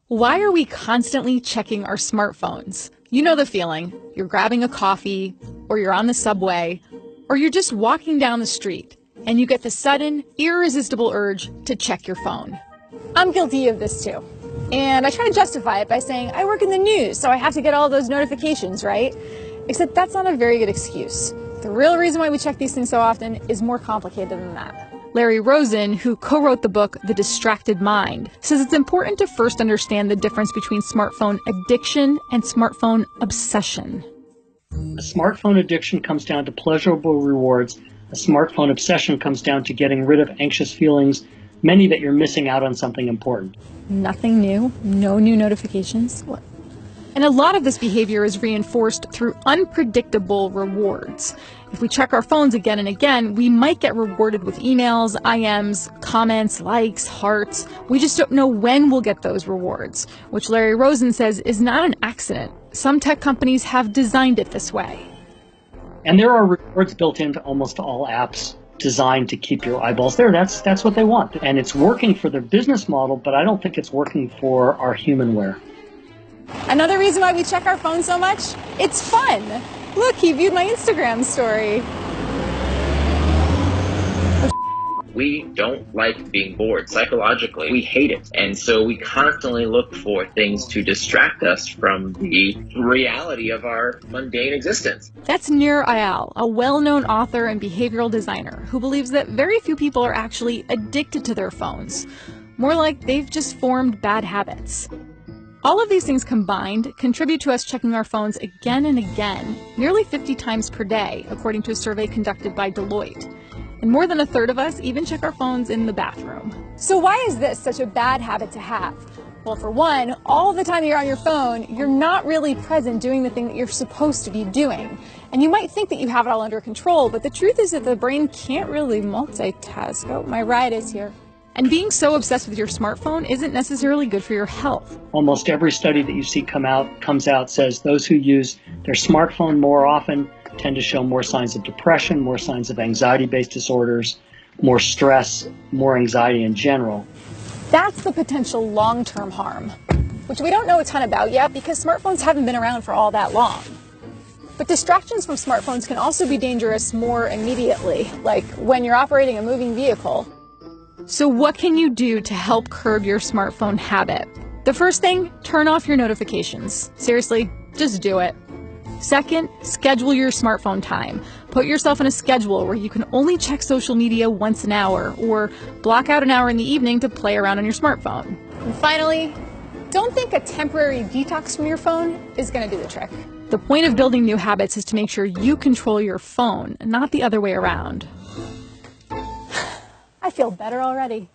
Why are we constantly checking our smartphones? You know the feeling. You're grabbing a coffee, or you're on the subway, or you're just walking down the street, and you get the sudden, irresistible urge to check your phone. I'm guilty of this too. And I try to justify it by saying, I work in the news, so I have to get all those notifications, right? Except that's not a very good excuse. The real reason why we check these things so often is more complicated than that. Larry Rosen, who co-wrote the book The Distracted Mind, says it's important to first understand the difference between smartphone addiction and smartphone obsession. A smartphone addiction comes down to pleasurable rewards. A smartphone obsession comes down to getting rid of anxious feelings, many that you're missing out on something important. Nothing new, no new notifications. What? And a lot of this behavior is reinforced through unpredictable rewards. If we check our phones again and again, we might get rewarded with emails, IMs, comments, likes, hearts. We just don't know when we'll get those rewards, which Larry Rosen says is not an accident. Some tech companies have designed it this way. And there are rewards built into almost all apps designed to keep your eyeballs there. That's what they want. And it's working for their business model, but I don't think it's working for our humanware. Another reason why we check our phone so much? It's fun. Look, he viewed my Instagram story. We don't like being bored psychologically. We hate it. And so we constantly look for things to distract us from the reality of our mundane existence. That's Nir Eyal, a well-known author and behavioral designer who believes that very few people are actually addicted to their phones. More like they've just formed bad habits. All of these things combined contribute to us checking our phones again and again, nearly 50 times per day, according to a survey conducted by Deloitte. And more than a third of us even check our phones in the bathroom. So why is this such a bad habit to have? Well, for one, all the time you're on your phone, you're not really present doing the thing that you're supposed to be doing. And you might think that you have it all under control, but the truth is that the brain can't really multitask. Oh, my ride is here. And being so obsessed with your smartphone isn't necessarily good for your health. Almost every study that you see comes out says those who use their smartphone more often tend to show more signs of depression, more signs of anxiety-based disorders, more stress, more anxiety in general. That's the potential long-term harm, which we don't know a ton about yet because smartphones haven't been around for all that long. But distractions from smartphones can also be dangerous more immediately, like when you're operating a moving vehicle. So what can you do to help curb your smartphone habit? The first thing, turn off your notifications. Seriously, just do it. Second, schedule your smartphone time. Put yourself in a schedule where you can only check social media once an hour, or block out an hour in the evening to play around on your smartphone. And finally, don't think a temporary detox from your phone is going to do the trick. The point of building new habits is to make sure you control your phone, not the other way around. I feel better already.